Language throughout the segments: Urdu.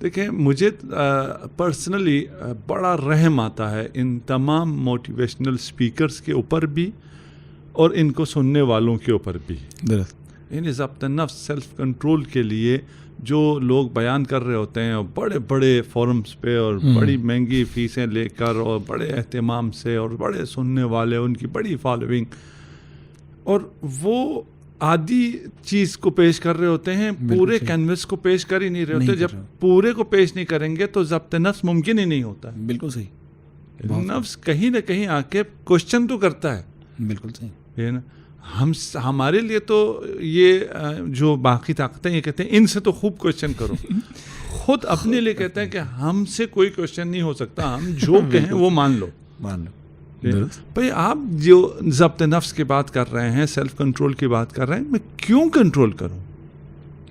دیکھیں مجھے پرسنلی بڑا رحم آتا ہے ان تمام موٹیویشنل اسپیکرز کے اوپر بھی اور ان کو سننے والوں کے اوپر بھی. یعنی ضبط نفس سیلف کنٹرول کے لیے جو لوگ بیان کر رہے ہوتے ہیں اور بڑے بڑے فورمز پہ اور بڑی مہنگی فیسیں لے کر اور بڑے اہتمام سے اور بڑے سننے والے ان کی بڑی فالوئنگ, اور وہ آدھی چیز کو پیش کر رہے ہوتے ہیں, پورے کینوس کو پیش کر ہی نہیں رہے ہوتے. جب پورے کو پیش نہیں کریں گے تو ضبط نفس ممکن ہی نہیں ہوتا. بالکل صحیح. نفس کہیں نہ کہیں آ کے کوشچن تو کرتا ہے. بالکل صحیح ہے نا. ہمارے لیے تو یہ جو باقی طاقتیں یہ کہتے ہیں ان سے تو خوب کوشچن کرو. خود اپنے لیے کہتے ہیں کہ ہم سے کوئی کوشچن نہیں ہو سکتا, ہم جو کہیں وہ مان لو. بھائی آپ جو ضبط نفس کی بات کر رہے ہیں, سیلف کنٹرول کی بات کر رہے ہیں, میں کیوں کنٹرول کروں؟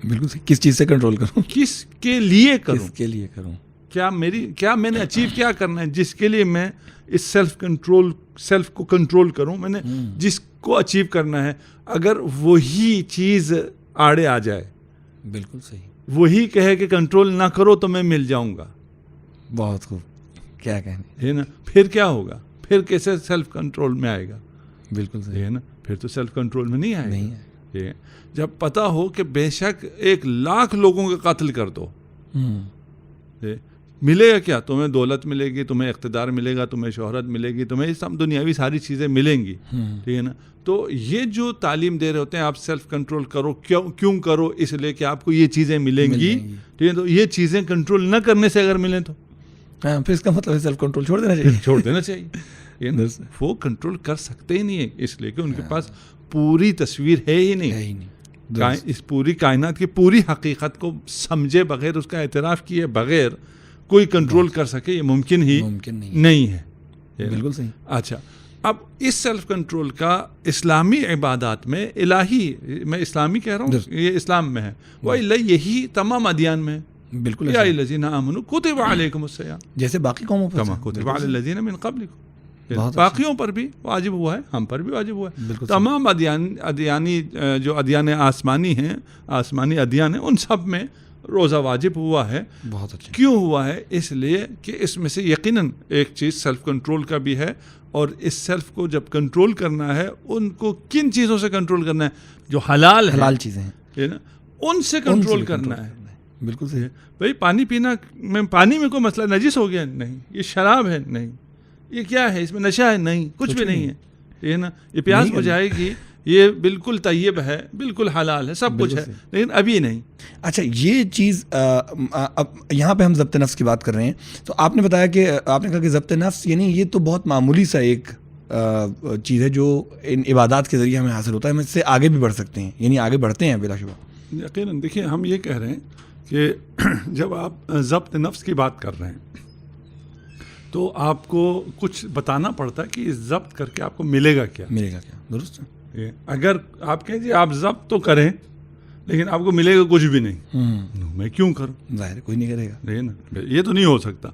بالکل صحیح. کس چیز سے کنٹرول کروں؟ کس کے لیے کروں؟ کس کے لیے کروں؟ کیا میں نے اچیو کیا کرنا ہے جس کے لیے میں اس سیلف کو کنٹرول کروں؟ میں نے جس کو اچیو کرنا ہے, اگر وہی چیز آڑے آ جائے, بالکل صحیح, وہی کہے کہ کنٹرول نہ کرو تو میں مل جاؤں گا. بہت خوب, کیا کہنے, ہے نا. پھر کیا ہوگا؟ پھر کیسے سیلف کنٹرول میں آئے گا؟ بالکل صحیح ہے نا. پھر تو سیلف کنٹرول میں نہیں آئے گا. جب پتہ ہو کہ بے شک 1,00,000 لوگوں کا قتل کر دو, ملے گا کیا؟ تمہیں دولت ملے گی, تمہیں اقتدار ملے گا, تمہیں شہرت ملے گی, تمہیں سب دنیاوی ساری چیزیں ملیں گی. ٹھیک ہے نا. تو یہ جو تعلیم دے رہے ہوتے ہیں آپ سیلف کنٹرول کرو, کیوں کرو؟ اس لیے کہ آپ کو یہ چیزیں ملیں گی. ٹھیک ہے. تو یہ چیزیں کنٹرول نہ کرنے سے اگر ملیں تو پھر اس کا مطلب سیلف کنٹرول چھوڑ دینا چاہیے. وہ کنٹرول کر سکتے ہی نہیں ہیں, اس لیے کہ ان کے پاس پوری تصویر ہے ہی نہیں. اس پوری کائنات کی پوری حقیقت کو سمجھے بغیر, اس کا اعتراف کیے بغیر کوئی کنٹرول کر سکے, یہ ممکن ہی نہیں ہے. بالکل صحیح. اچھا, اب اس سیلف کنٹرول کا اسلامی عبادات میں الہی, میں اسلامی کہہ رہا ہوں, یہ اسلام میں ہے, وہ یہی تمام ادیان میں ہے. بالکل. یا الذین آمنوا کتب علیکم الصیام, جیسے باقی قوموں پر کتب علی الذین من قبلکم, باقیوں پر بھی واجب ہوا ہے, ہم پر بھی واجب ہوا ہے. تمام ادیانی جو ادیان آسمانی ہیں, آسمانی ادیان ہیں, ان سب میں روزہ واجب ہوا ہے. بہت اچھا. کیوں ہوا ہے؟ اس لیے کہ اس میں سے یقیناً ایک چیز سیلف کنٹرول کا بھی ہے, اور اس سیلف کو جب کنٹرول کرنا ہے, ان کو کن چیزوں سے کنٹرول کرنا ہے؟ جو حلال چیزیں ہیں نا, ان سے کنٹرول کرنا ہے. بالکل صحیح. بھائی پانی پینا میں, پانی میں کوئی مسئلہ نجس ہو گیا نہیں, یہ شراب ہے نہیں, یہ کیا ہے, اس میں نشہ ہے نہیں, کچھ بھی نہیں ہے. یہ نا, یہ پیاس ہو جائے گی, یہ بالکل طیب ہے, بالکل حلال ہے, سب کچھ ہے, لیکن ابھی نہیں. اچھا, یہ چیز اب یہاں پہ ہم ضبط نفس کی بات کر رہے ہیں, تو آپ نے بتایا کہ آپ نے کہا کہ ضبط نفس یعنی یہ تو بہت معمولی سا ایک چیز ہے جو ان عبادات کے ذریعے ہمیں حاصل ہوتا ہے, ہم اس سے آگے بھی بڑھ سکتے ہیں, یعنی آگے بڑھتے ہیں بلا شبہ. یقیناً. دیکھیے ہم یہ کہہ رہے ہیں کہ جب آپ ضبط نفس کی بات کر رہے ہیں تو آپ کو کچھ بتانا پڑتا ہے کہ ضبط کر کے آپ کو ملے گا کیا. درست. اگر آپ کہیں جی آپ ضبط تو کریں لیکن آپ کو ملے گا کچھ بھی نہیں, میں کیوں کروں؟ ظاہر کوئی نہیں کرے گا. نا, یہ تو نہیں ہو سکتا.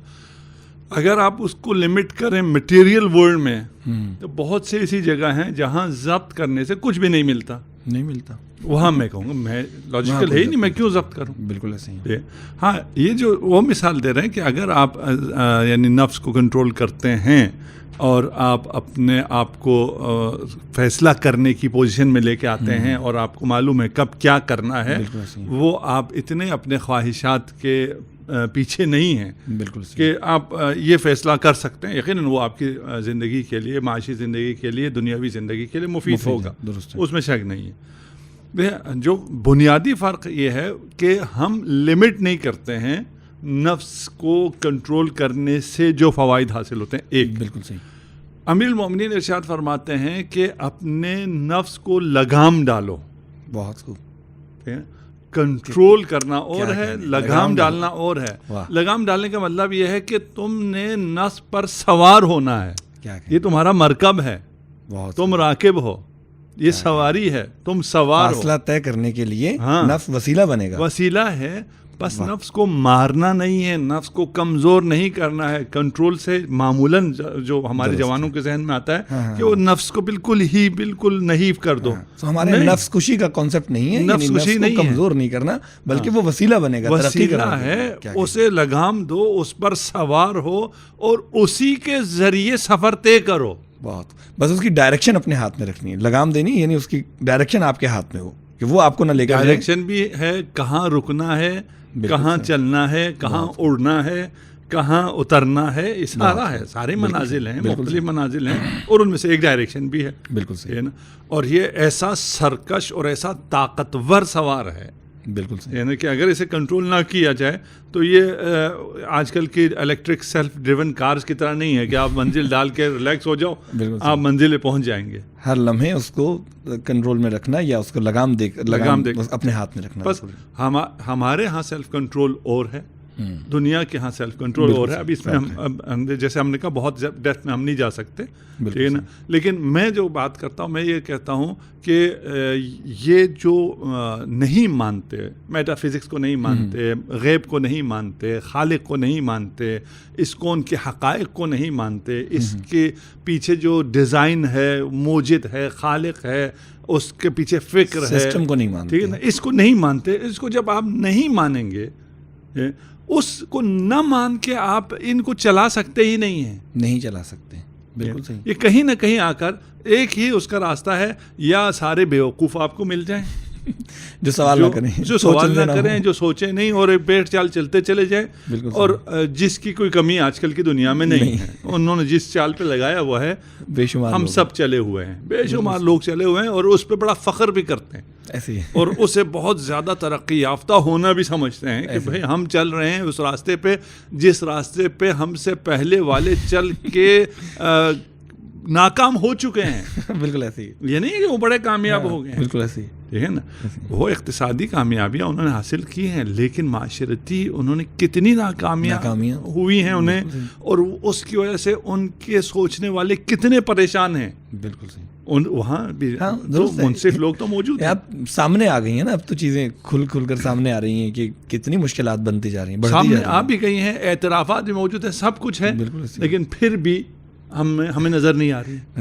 اگر آپ اس کو لمٹ کریں مٹیریل ورلڈ میں, تو بہت سے ایسی جگہ ہیں جہاں ضبط کرنے سے کچھ بھی نہیں ملتا. وہاں میں کہوں گا میں لاجیکل ہے ہی نہیں, میں کیوں ضبط کروں؟ بالکل ایسے ہی. ہاں, یہ جو وہ مثال دے رہے ہیں کہ اگر آپ یعنی نفس کو کنٹرول کرتے ہیں اور آپ اپنے آپ کو فیصلہ کرنے کی پوزیشن میں لے کے آتے ہیں, اور آپ کو معلوم ہے کب کیا کرنا ہے, وہ آپ اتنے اپنے خواہشات کے پیچھے نہیں ہیں بالکل کہ آپ یہ فیصلہ کر سکتے ہیں. یقیناً وہ آپ کی زندگی کے لیے, معاشی زندگی کے لیے, دنیاوی زندگی کے لیے مفید ہوگا, اس میں شک نہیں ہے. جو بنیادی فرق یہ ہے کہ ہم لمٹ نہیں کرتے ہیں نفس کو کنٹرول کرنے سے جو فوائد حاصل ہوتے ہیں. ایک, بالکل صحیح, امیر المومنین ارشاد فرماتے ہیں کہ اپنے نفس کو لگام ڈالو. بہت خوب. کنٹرول کرنا اور ہے, لگام ڈالنا اور ہے. لگام ڈالنے کا مطلب یہ ہے کہ تم نے نفس پر سوار ہونا ہے, یہ تمہارا مرکب ہے, تم راکب ہو, یہ سواری ہے, تم سوار ہو. فاصلہ طے کرنے کے لیے نفس وسیلہ بنے گا, وسیلہ ہے. بس نفس کو مارنا نہیں ہے, نفس کو کمزور نہیں کرنا ہے. کنٹرول سے معمولاً جو ہمارے جوانوں کے ذہن میں آتا ہے کہ وہ نفس کو بالکل نحیف کر دو. ہمارے نفس کشی کا کانسیپٹ نہیں ہے, نفس کشی نہیں ہے, کمزور نہیں کرنا, بلکہ وہ وسیلہ بنے گا, وسیلہ ہے. اسے لگام دو, اس پر سوار ہو اور اسی کے ذریعے سفر طے کرو. بہت بس اس کی ڈائریکشن اپنے ہاتھ میں رکھنی ہے, لگام دینی یعنی اس کی ڈائریکشن آپ کے ہاتھ میں ہو کہ وہ آپ کو نہ لے کر. ڈائریکشن بھی ہے, کہاں رکنا ہے, کہاں چلنا ہے, کہاں اڑنا ہے, کہاں اترنا ہے, یہ سارا ہے. سارے منازل ہیں, مختلف منازل ہیں, اور ان میں سے ایک ڈائریکشن بھی ہے. بالکل صحیح ہے نا. اور یہ ایسا سرکش اور ایسا طاقتور سوار ہے, بالکل صحیح, یعنی کہ اگر اسے کنٹرول نہ کیا جائے تو یہ آج کل کی الیکٹرک سیلف ڈریون کارز کی طرح نہیں ہے کہ آپ منزل ڈال کے ریلیکس ہو جاؤ, آپ منزل پہ پہنچ جائیں گے. ہر لمحے اس کو کنٹرول میں رکھنا یا اس کو لگام دے اپنے ہاتھ میں رکھنا. بس ہمارے ہاں سیلف کنٹرول اور ہے, دنیا کے ہاں سیلف کنٹرول اور ہے. اب اس میں ہم جیسے ہم نے کہا بہت ڈیپتھ میں ہم نہیں جا سکتے, ٹھیک ہے نا. لیکن میں جو بات کرتا ہوں, میں یہ کہتا ہوں کہ یہ جو نہیں مانتے, میٹا فزکس کو نہیں مانتے, غیب کو نہیں مانتے, خالق کو نہیں مانتے, اس کون کے حقائق کو نہیں مانتے, اس کے پیچھے جو ڈیزائن ہے, موجد ہے, خالق ہے, اس کے پیچھے فکر ہے, سسٹم کو نہیں مانتے, ٹھیک ہے نا, اس کو نہیں مانتے. اس کو جب آپ نہیں مانیں گے, اس کو نہ مان کے آپ ان کو چلا سکتے ہی نہیں ہیں, نہیں چلا سکتے. بالکل صحیح. یہ کہیں نہ کہیں آ کر ایک ہی اس کا راستہ ہے, یا سارے بیوقوف آپ کو مل جائیں جو سوال نہ کریں, جو سوال نہ کریں, جو سوچیں نہیں اور پیٹ چال چلتے چلے جائیں. اور جس کی کوئی کمی آج کل کی دنیا میں نہیں ہے, انہوں نے جس چال پہ لگایا وہ ہے بے شمار, ہم سب چلے ہوئے ہیں, بے شمار لوگ چلے ہوئے ہیں, اور اس پہ بڑا فخر بھی کرتے ہیں ایسے, اور اسے بہت زیادہ ترقی یافتہ ہونا بھی سمجھتے ہیں کہ بھئی ہم چل رہے ہیں اس راستے پہ جس راستے پہ ہم سے پہلے والے چل کے ناکام ہو چکے ہیں. بالکل ایسے ہی, یہ نہیں کہ وہ بڑے کامیاب ہو گئے ہیں. بالکل ایسے ہی, ٹھیک ہے نا. وہ اقتصادی کامیابیاں انہوں نے حاصل کی ہیں, لیکن معاشرتی انہوں نے کتنی ناکامیاں ہوئی ہیں انہیں, اور اس کی وجہ سے ان کے سوچنے والے کتنے پریشان ہیں. بالکل صحیح. وہاں بھی منصف لوگ تو موجود ہیں. اب سامنے آ گئی ہیں نا, اب تو چیزیں کھل کر سامنے آ رہی ہیں کہ کتنی مشکلات بنتی جا رہی ہیں, سامنے آ بھی گئی ہیں, اعترافات بھی موجود ہیں, سب کچھ ہے, لیکن پھر بھی ہمیں نظر نہیں آ رہی.